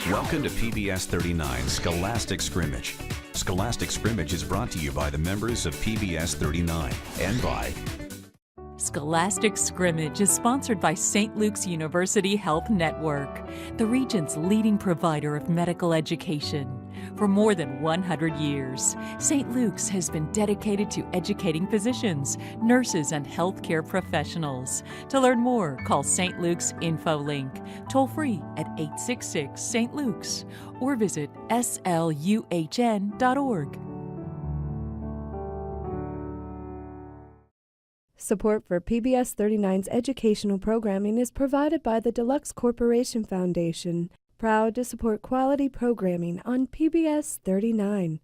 Welcome to PBS 39 Scholastic Scrimmage. Scholastic Scrimmage is brought to you by the members of PBS 39 and by Scholastic Scrimmage is sponsored by St. Luke's University Health Network, the region's leading provider of medical education. For more than 100 years, St. Luke's has been dedicated to educating physicians, nurses, and healthcare professionals. To learn more, call St. Luke's InfoLink, toll free at 866 St. Luke's, or visit sluhn.org. Support for PBS 39's educational programming is provided by the Deluxe Corporation Foundation, proud to support quality programming on PBS 39.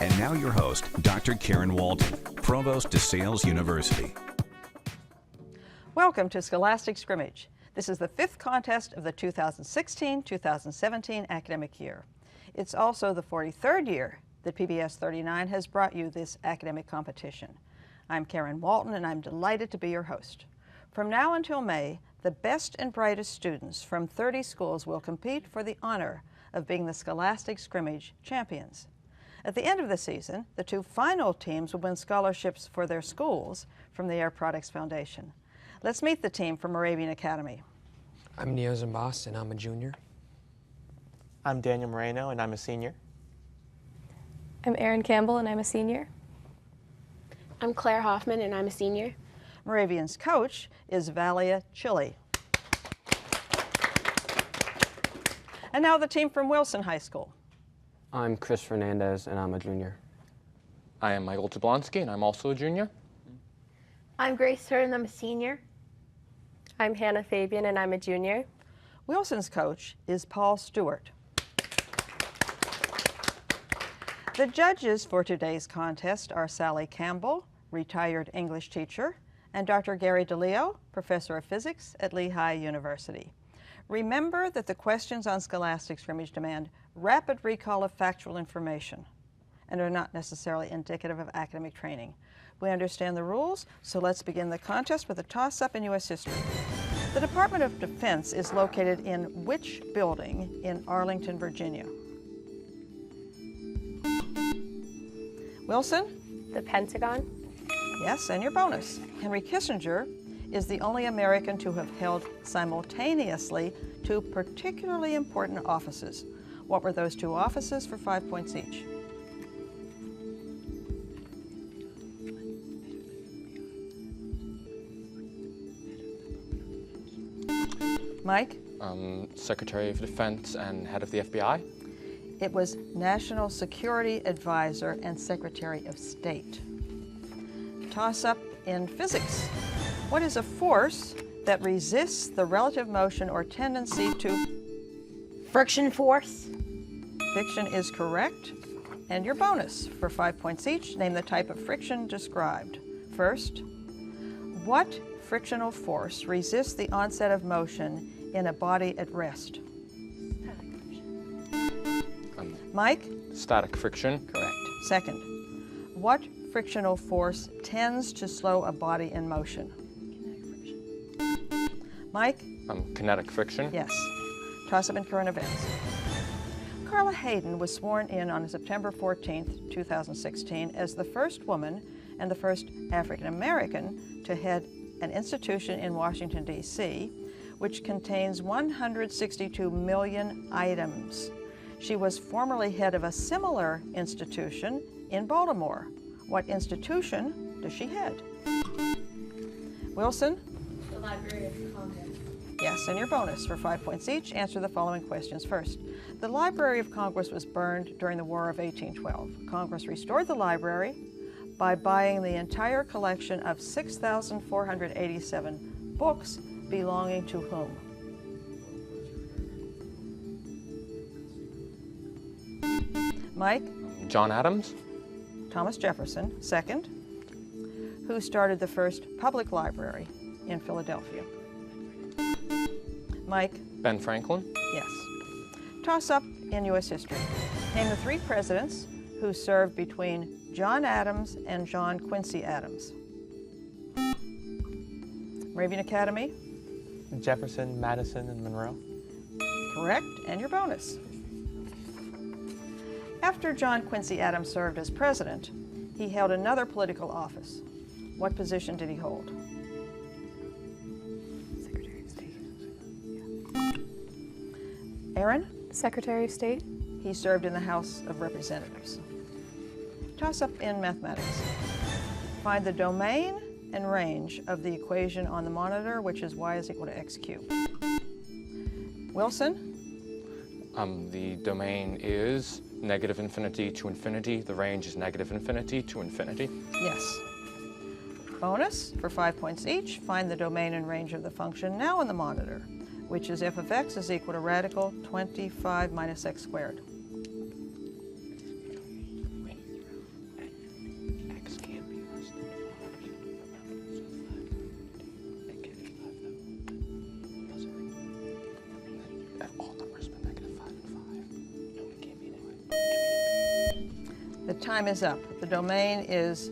And now your host, Dr. Karen Walton, Provost DeSales University. Welcome to Scholastic Scrimmage. This is the fifth contest of the 2016-2017 academic year. It's also the 43rd year that PBS 39 has brought you this academic competition. I'm Karen Walton, and I'm delighted to be your host. From now until May, the best and brightest students from 30 schools will compete for the honor of being the Scholastic Scrimmage champions. At the end of the season, the two final teams will win scholarships for their schools from the Air Products Foundation. Let's meet the team from Moravian Academy. I'm Neo Zambas, and I'm a junior. I'm Daniel Moreno, and I'm a senior. I'm Erin Campbell, and I'm a senior. I'm Claire Hoffman, and I'm a senior. Moravian's coach is Valia Chili. And now the team from Wilson High School. I'm Chris Fernandez, and I'm a junior. I am Michael Jablonski, and I'm also a junior. I'm Grace Hurd, and I'm a senior. I'm Hannah Fabian, and I'm a junior. Wilson's coach is Paul Stewart. The judges for today's contest are Sally Campbell, retired English teacher, and Dr. Gary DeLeo, professor of physics at Lehigh University. Remember that the questions on Scholastic Scrimmage demand rapid recall of factual information and are not necessarily indicative of academic training. We understand the rules, so let's begin the contest with a toss-up in U.S. history. The Department of Defense is located in which building in Arlington, Virginia? Wilson? The Pentagon. Yes, and your bonus. Henry Kissinger is the only American to have held simultaneously two particularly important offices. What were those two offices for 5 points each? Mike? Secretary of Defense and head of the FBI. It was National Security Advisor and Secretary of State. Toss-up in physics. What is a force that resists the relative motion or tendency to? Friction force. Friction is correct. And your bonus for 5 points each. Name the type of friction described. First, what frictional force resists the onset of motion in a body at rest? Mike? Static friction. Correct. Second, what frictional force tends to slow a body in motion? Mike? Kinetic friction. Yes. Toss-up in current events. Carla Hayden was sworn in on September 14th, 2016 as the first woman and the first African American to head an institution in Washington, D.C., which contains 162 million items. She was formerly head of a similar institution in Baltimore. What institution does she head? Wilson? The Library of Congress. Yes, and your bonus for 5 points each. Answer the following questions first. The Library of Congress was burned during the War of 1812. Congress restored the library by buying the entire collection of 6,487 books belonging to whom? Mike? John Adams. Thomas Jefferson, second. Who started the first public library in Philadelphia? Mike? Ben Franklin. Yes. Toss-up in U.S. history. Name the three presidents who served between John Adams and John Quincy Adams. Moravian Academy? Jefferson, Madison, and Monroe. Correct, and your bonus. After John Quincy Adams served as president, he held another political office. What position did he hold? Secretary of State. Aaron? Secretary of State. He served in the House of Representatives. Toss up in mathematics. Find the domain and range of the equation on the monitor, which is y is equal to x cubed. Wilson? The domain is negative infinity to infinity. The range is negative infinity to infinity. Yes. Bonus for 5 points each. Find the domain and range of the function now on the monitor, which is f of x is equal to radical 25 minus x squared. The time is up. The domain is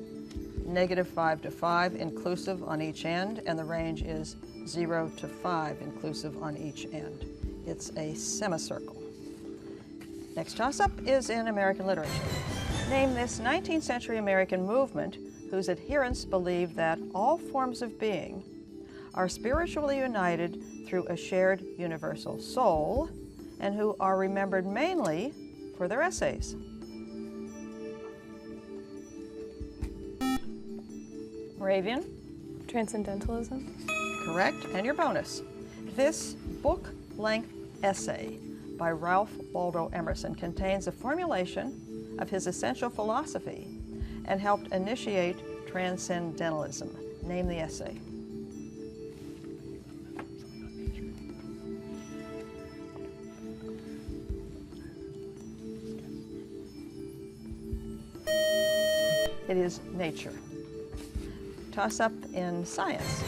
negative 5 to 5 inclusive on each end, and the range is 0 to 5 inclusive on each end. It's a semicircle. Next toss-up is in American literature. Name this 19th century American movement whose adherents believed that all forms of being are spiritually united through a shared universal soul, and who are remembered mainly for their essays. Moravian? Transcendentalism. Correct, and your bonus. This book-length essay by Ralph Waldo Emerson contains a formulation of his essential philosophy and helped initiate transcendentalism. Name the essay. It is Nature. Toss up in science.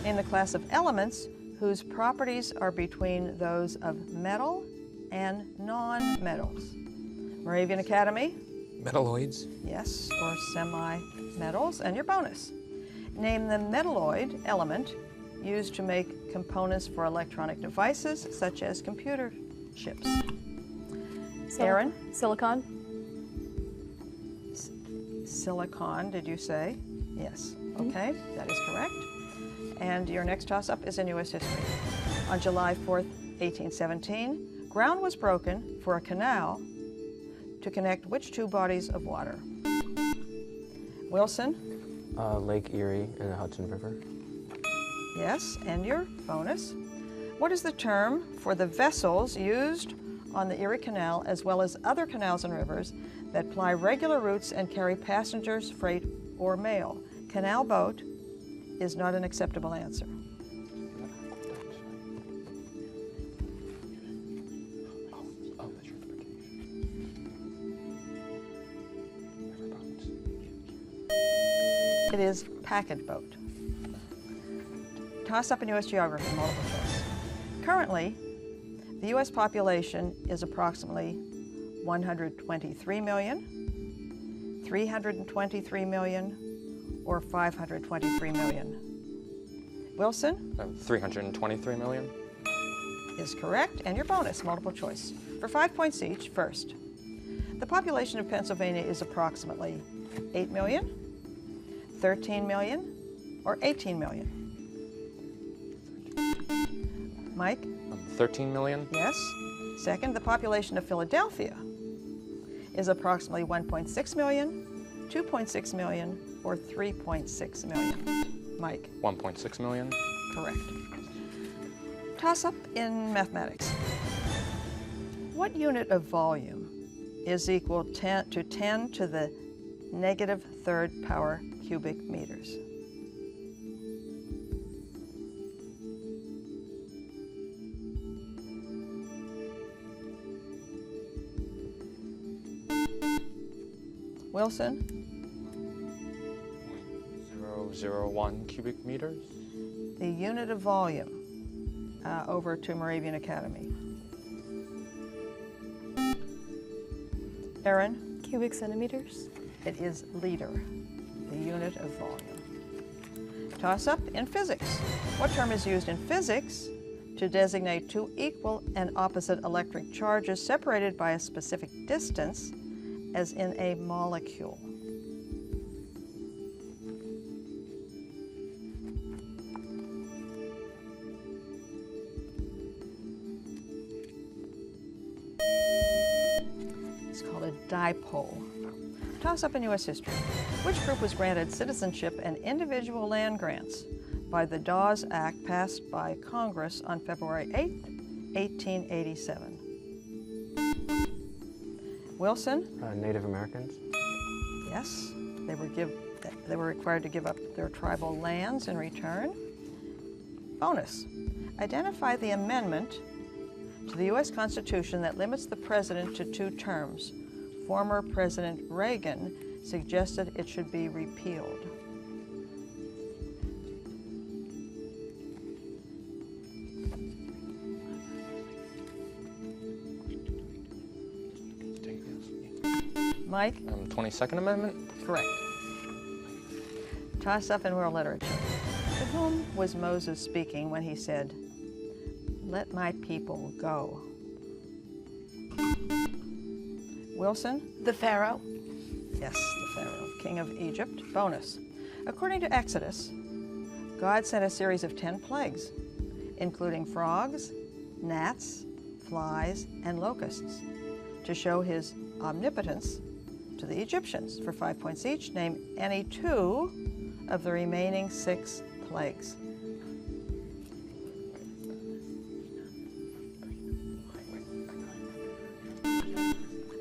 Name the class of elements whose properties are between those of metal and non-metals. Moravian Academy? Metalloids. Yes, or semi-metals, and your bonus. Name the metalloid element used to make components for electronic devices such as computer chips. Aaron? Silicon. Silicon, did you say? Yes. Okay, that is correct. And your next toss-up is in U.S. history. On July 4th, 1817, ground was broken for a canal to connect which two bodies of water? Wilson? Lake Erie and the Hudson River. Yes, and your bonus. What is the term for the vessels used on the Erie Canal as well as other canals and rivers that ply regular routes and carry passengers, freight, or mail? Canal boat is not an acceptable answer. It is packet boat. Toss up in U.S. geography, multiple choice. Currently, the U.S. population is approximately 123 million, 323 million, or 523 million. Wilson? 323 million. Is correct, and your bonus, multiple choice. For 5 points each, first. The population of Pennsylvania is approximately 8 million, 13 million, or 18 million. Mike? 13 million. Yes. Second, the population of Philadelphia is approximately 1.6 million, 2.6 million, or 3.6 million. Mike? 1.6 million. Correct. Toss up in mathematics. What unit of volume is equal to 10 to the negative third power cubic meters? Wilson? 0.001 cubic meters. The unit of volume. Over to Moravian Academy. Aaron? Cubic centimeters. It is liter, the unit of volume. Toss up in physics. What term is used in physics to designate two equal and opposite electric charges separated by a specific distance, as in a molecule. It's called a dipole. Toss up in U.S. history. Which group was granted citizenship and individual land grants by the Dawes Act passed by Congress on February 8, 1887? Wilson? Native Americans. Yes. They were required to give up their tribal lands in return. Bonus. Identify the amendment to the U.S. Constitution that limits the president to 2 terms. Former President Reagan suggested it should be repealed. Mike? 22nd Amendment? Correct. Toss up in world literature. To whom was Moses speaking when he said, "Let my people go"? Wilson? The Pharaoh. Yes, the Pharaoh, king of Egypt. Bonus. According to Exodus, God sent a series of 10 plagues, including frogs, gnats, flies, and locusts, to show his omnipotence to the Egyptians. For 5 points each, name any 2 of the remaining 6 plagues.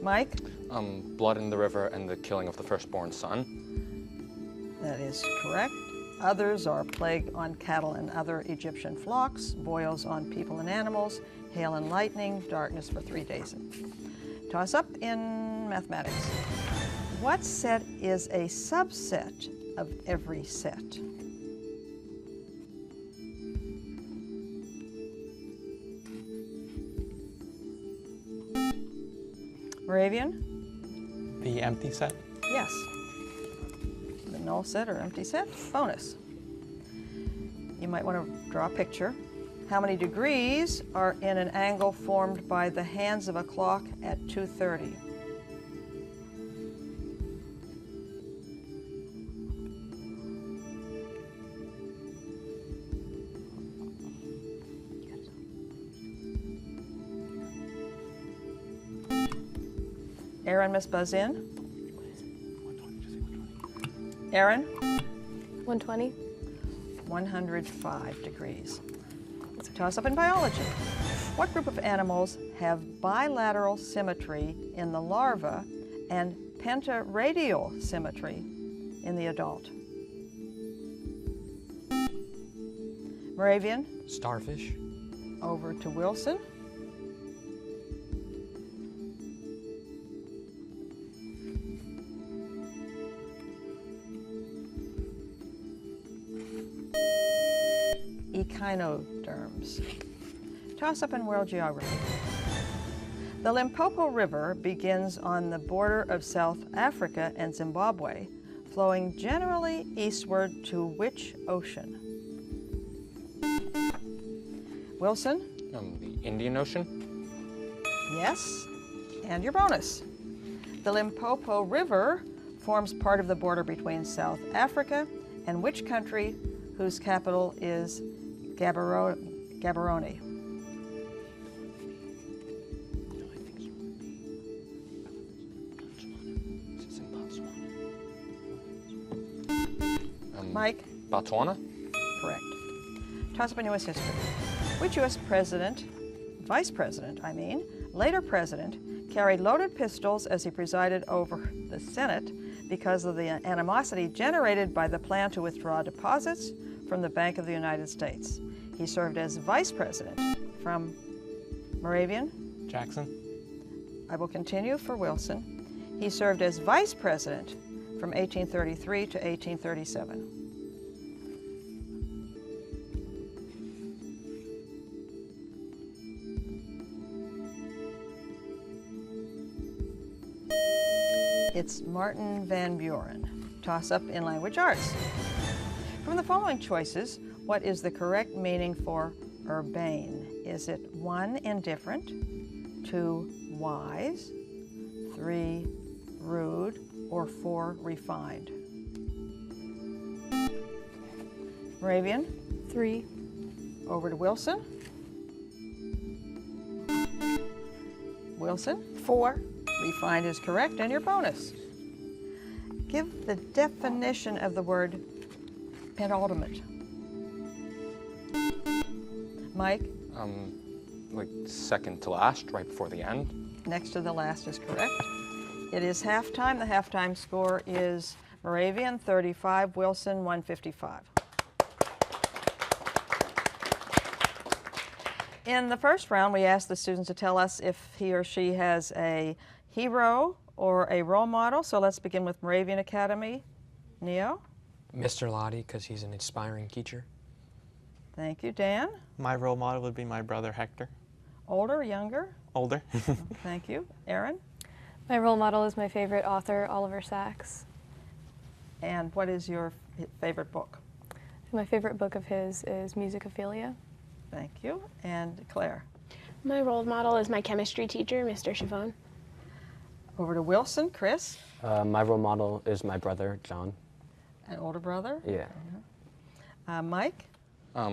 Mike? Blood in the river and the killing of the firstborn son. That is correct. Others are plague on cattle and other Egyptian flocks, boils on people and animals, hail and lightning, darkness for 3 days. Toss up in mathematics. What set is a subset of every set? Moravian? The empty set? Yes. The null set or empty set. Bonus. You might want to draw a picture. How many degrees are in an angle formed by the hands of a clock at 2:30? Aaron must buzz in. Aaron? 120. 105 degrees. Toss up in biology. What group of animals have bilateral symmetry in the larva and pentaradial symmetry in the adult? Moravian? Starfish. Over to Wilson. Echinoderms. Toss up in world geography. The Limpopo River begins on the border of South Africa and Zimbabwe, flowing generally eastward to which ocean? Wilson? The Indian Ocean? Yes, and your bonus. The Limpopo River forms part of the border between South Africa and which country whose capital is Gaborone? Mike? Botswana? Correct. Toss up in U.S. history. Which U.S. president, vice president, later president, carried loaded pistols as he presided over the Senate because of the animosity generated by the plan to withdraw deposits from the Bank of the United States? He served as vice president. From Moravian? Jackson. I will continue for Wilson. He served as vice president from 1833 to 1837. It's Martin Van Buren. Toss up in language arts. From the following choices, what is the correct meaning for urbane? Is it 1, indifferent, 2, wise, 3, rude, or 4, refined? Moravian? 3. Over to Wilson. Wilson? 4. Refined is correct, and your bonus. Give the definition of the word penultimate. Mike? Like second to last, right before the end. Next to the last is correct. It is halftime. The halftime score is Moravian 35, Wilson 155. In the first round, we asked the students to tell us if he or she has a hero or a role model. So let's begin with Moravian Academy. Neo? Mr. Lottie, because he's an inspiring teacher. Thank you. Dan? My role model would be my brother Hector. Older or younger? Older. Thank you. Aaron? My role model is my favorite author, Oliver Sacks. And what is your favorite book? My favorite book of his is Musicophilia. Thank you. And Claire? My role model is my chemistry teacher, Mr. Chavon. Over to Wilson. Chris? My role model is my brother, John. An older brother? Yeah. Mike?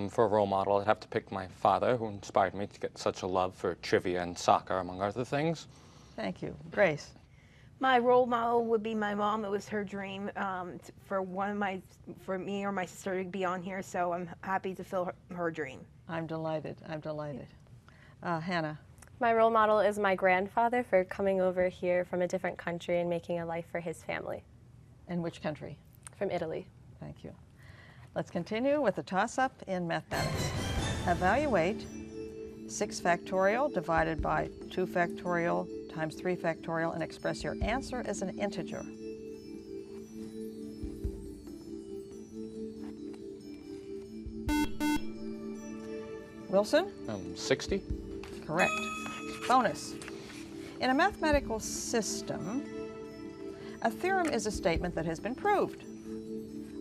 For a role model, I'd have to pick my father, who inspired me to get such a love for trivia and soccer, among other things. Thank you. Grace? My role model would be my mom. It was her dream for me or my sister to be on here, so I'm happy to fill her dream. I'm delighted. I'm delighted. Hannah? My role model is my grandfather for coming over here from a different country and making a life for his family. And which country? From Italy. Thank you. Let's continue with the toss-up in mathematics. Evaluate 6 factorial divided by 2 factorial times 3 factorial and express your answer as an integer. Wilson? 60. Correct. Bonus. In a mathematical system, a theorem is a statement that has been proved.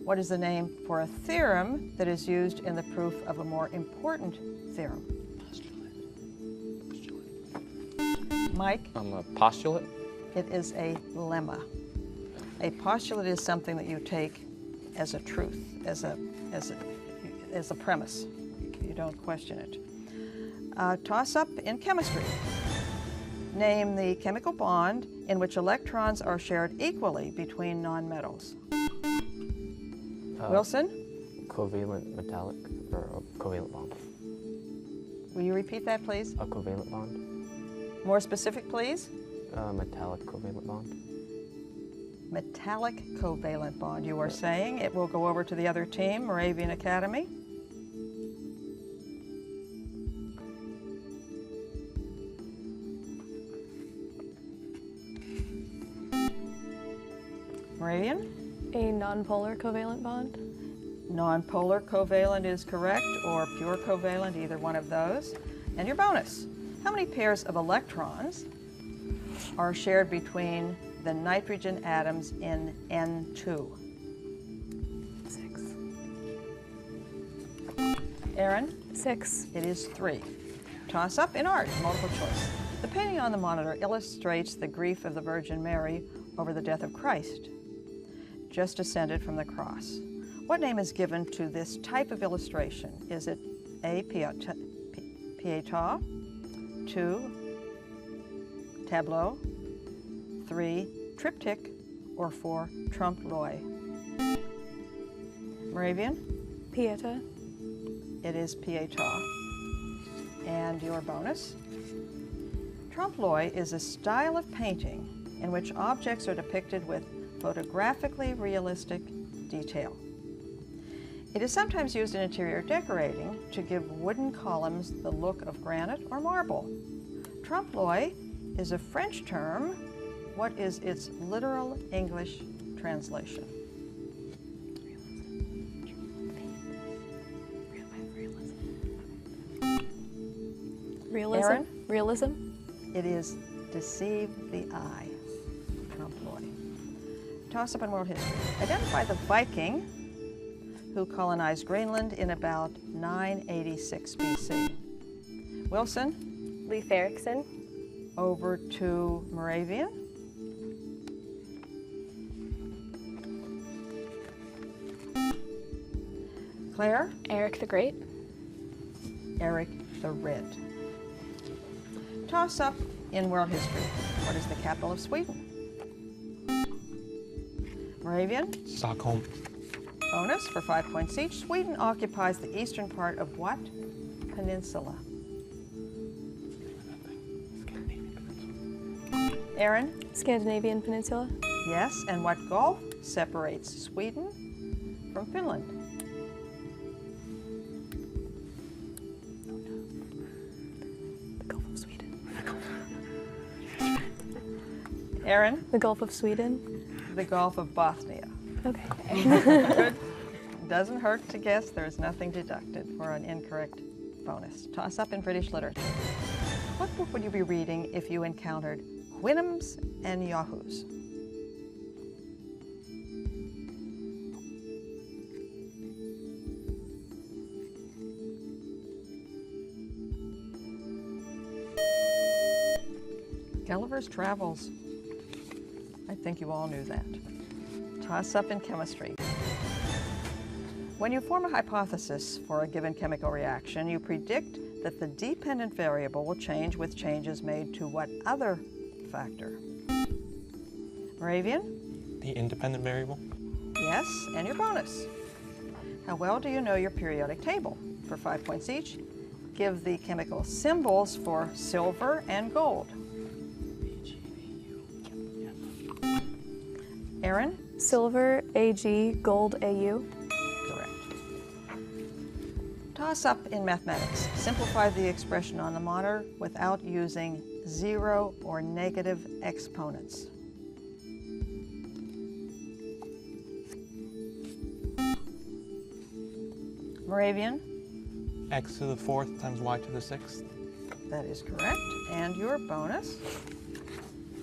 What is the name for a theorem that is used in the proof of a more important theorem? Mike? A postulate. It is a lemma. A postulate is something that you take as a truth, as a premise. You don't question it. Toss-up in chemistry. Name the chemical bond in which electrons are shared equally between nonmetals. Wilson? Covalent metallic, or a covalent bond. Will you repeat that, please? A covalent bond. More specific, please? Metallic covalent bond. Metallic covalent bond, you are saying. It will go over to the other team, Moravian Academy. Moravian? A nonpolar covalent bond. Nonpolar covalent is correct, or pure covalent, either one of those. And your bonus. How many pairs of electrons are shared between the nitrogen atoms in N2? 6. Aaron? 6. It is 3. Toss up in art, multiple choice. The painting on the monitor illustrates the grief of the Virgin Mary over the death of Christ, just descended from the cross. What name is given to this type of illustration? Is it A, Pietà, 2, tableau, 3, triptych, or 4, trompe-l'oeil? Moravian? Pietà. It is Pietà. And your bonus? Trompe-l'oeil is a style of painting in which objects are depicted with photographically realistic detail. It is sometimes used in interior decorating to give wooden columns the look of granite or marble. Trompe-l'oeil is a French term. What is its literal English translation? Realism. Aaron? Realism. It is deceive the eye. Trompe-l'oeil. Toss up in world history. Identify the Viking who colonized Greenland in about 986 BC. Wilson? Leif Erikson. Over to Moravian. Claire? Eric the Great. Eric the Red. Toss up in world history. What is the capital of Sweden? Moravian? Stockholm. Bonus for 5 points each. Sweden occupies the eastern part of what peninsula? Aaron? Scandinavian Peninsula. Yes, and what gulf separates Sweden from Finland? The Gulf of Sweden. Aaron? The Gulf of Sweden. The Gulf of Bothnia. Okay. Good. Doesn't hurt to guess. There's nothing deducted for an incorrect bonus. Toss up in British literature. What book would you be reading if you encountered Houyhnhnms and Yahoos? Gulliver's Travels. I think you all knew that. Toss up in chemistry. When you form a hypothesis for a given chemical reaction, you predict that the dependent variable will change with changes made to what other factor? Moravian? The independent variable. Yes, and your bonus. How well do you know your periodic table? For 5 points each, give the chemical symbols for silver and gold. Aaron? Silver, Ag, gold, Au. Correct. Toss up in mathematics. Simplify the expression on the monitor without using zero or negative exponents. Moravian? X to the 4th times y to the 6th. That is correct. And your bonus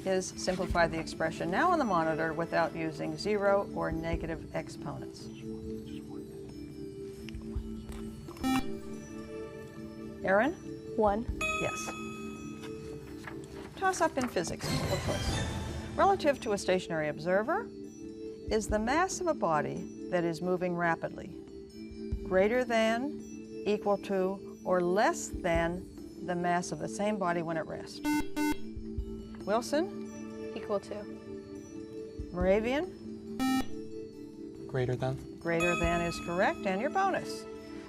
is simplify the expression now on the monitor without using zero or negative exponents. Aaron? 1. Yes. Toss up in physics, multiple choice. Relative to a stationary observer, is the mass of a body that is moving rapidly greater than, equal to, or less than the mass of the same body when at rest? Wilson? Equal to. Moravian? Greater than. Greater than is correct, and your bonus.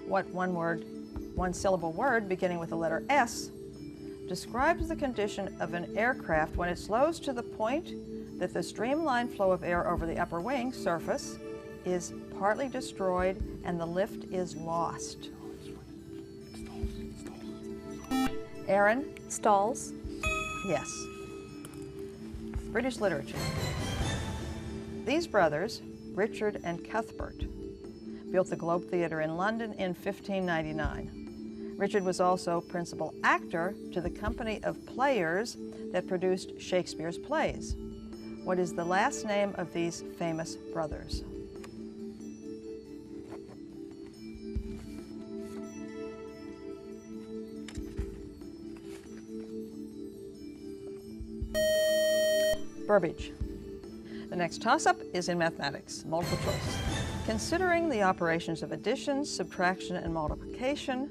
What one syllable word beginning with the letter S describes the condition of an aircraft when it slows to the point that the streamlined flow of air over the upper wing surface is partly destroyed and the lift is lost? Aaron? Stalls. Yes. British literature. These brothers, Richard and Cuthbert, built the Globe Theatre in London in 1599. Richard was also principal actor to the company of players that produced Shakespeare's plays. What is the last name of these famous brothers? Burbage. The next toss-up is in mathematics, multiple choice. Considering the operations of addition, subtraction, and multiplication,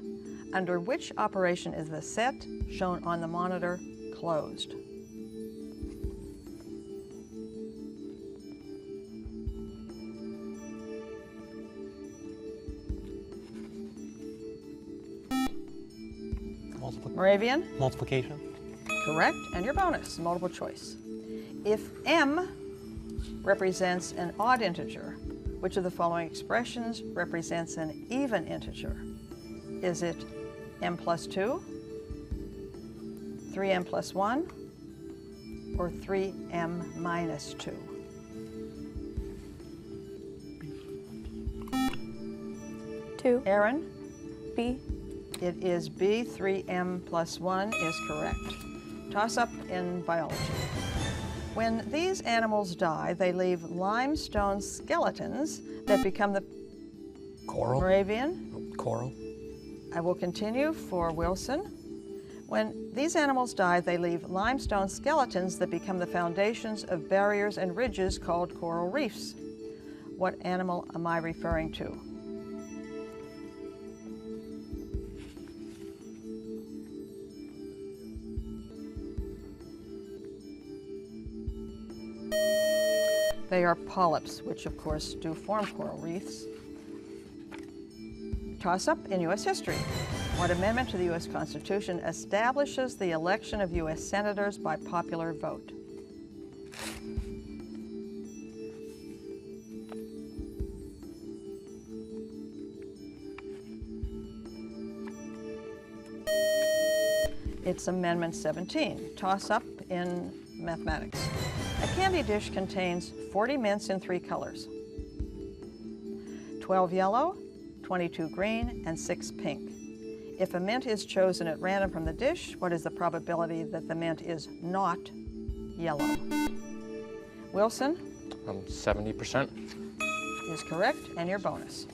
under which operation is the set shown on the monitor closed? Moravian? Multiplication. Correct, and your bonus, multiple choice. If m represents an odd integer, which of the following expressions represents an even integer? Is it m plus 2, 3m plus 1, or 3m minus 2? Two. Aaron? B. It is B, 3m plus 1 is correct. Toss up in biology. When these animals die, they leave limestone skeletons that become the... Coral. Moravian? Coral. I will continue for Wilson. When these animals die, they leave limestone skeletons that become the foundations of barriers and ridges called coral reefs. What animal am I referring to? They are polyps, which of course do form coral reefs. Toss-up in U.S. history. What amendment to the U.S. Constitution establishes the election of U.S. senators by popular vote? It's Amendment 17. Toss-up in mathematics. A candy dish contains 40 mints in 3 colors: 12 yellow, 22 green, and 6 pink. If a mint is chosen at random from the dish, what is the probability that the mint is not yellow? Wilson? 70%. Is correct, and your bonus.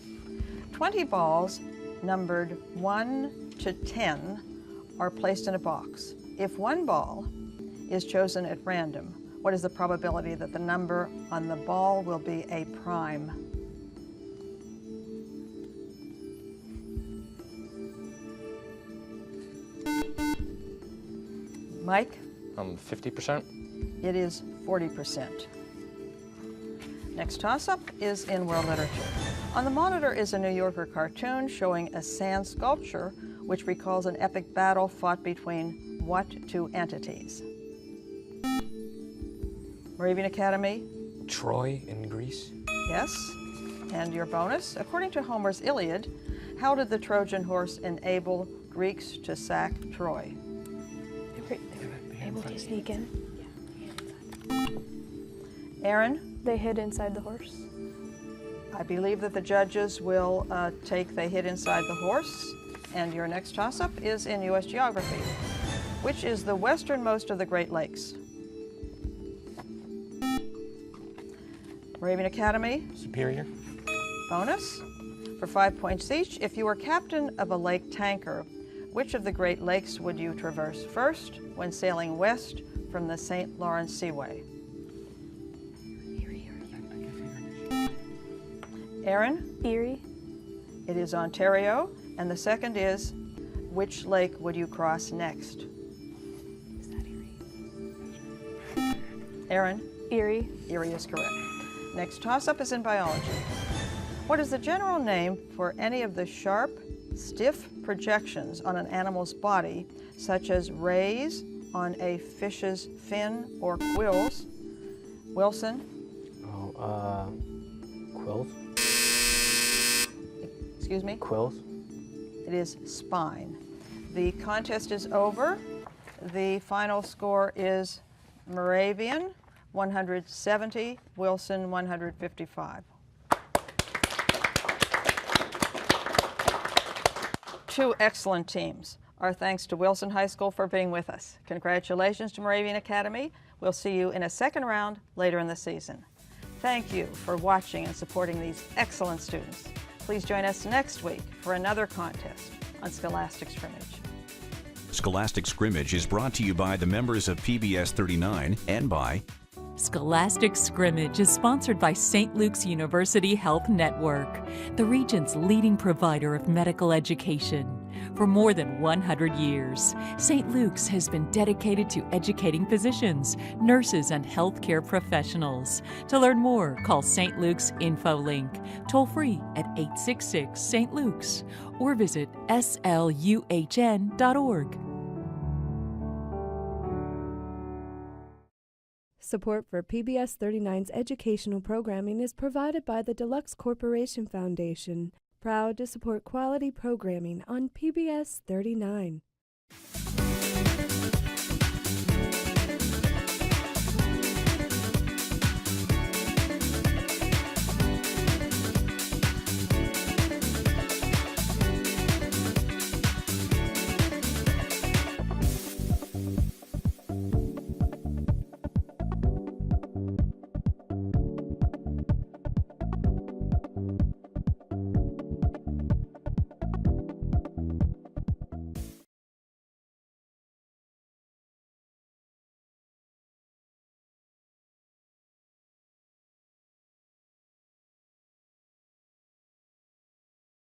20 balls numbered 1 to 10 are placed in a box. If one ball is chosen at random, what is the probability that the number on the ball will be a prime? Mike? 50%. It is 40%. Next toss-up is in world literature. On the monitor is a New Yorker cartoon showing a sand sculpture which recalls an epic battle fought between what 2 entities? Moravian Academy? Troy in Greece. Yes. And your bonus, according to Homer's Iliad, how did the Trojan horse enable Greeks to sack Troy? They were able to sneak in. Aaron? They hid inside the horse. I believe that the judges will take they hid inside the horse. And your next toss-up is in U.S. geography. Which is the westernmost of the Great Lakes? Moravian Academy? Superior. Bonus for 5 points each. If you were captain of a lake tanker, which of the Great Lakes would you traverse first when sailing west from the St. Lawrence Seaway? Aaron? Erie. It is Ontario. And the second is, which lake would you cross next? Is that Erie? Aaron? Erie. Erie is correct. Next toss-up is in biology. What is the general name for any of the sharp, stiff projections on an animal's body, such as rays on a fish's fin or quills? Wilson? Quills? Excuse me? Quills? It is spine. The contest is over. The final score is Moravian, 170, Wilson, 155. 2 excellent teams. Our thanks to Wilson High School for being with us. Congratulations to Moravian Academy. We'll see you in a second round later in the season. Thank you for watching and supporting these excellent students. Please join us next week for another contest on Scholastic Scrimmage. Scholastic Scrimmage is brought to you by the members of PBS 39 and by Scholastic Scrimmage is sponsored by St. Luke's University Health Network, the region's leading provider of medical education. For more than 100 years, St. Luke's has been dedicated to educating physicians, nurses, and healthcare professionals. To learn more, call St. Luke's InfoLink, toll free at 866 St. Luke's, or visit sluhn.org. Support for PBS 39's educational programming is provided by the Deluxe Corporation Foundation, proud to support quality programming on PBS 39.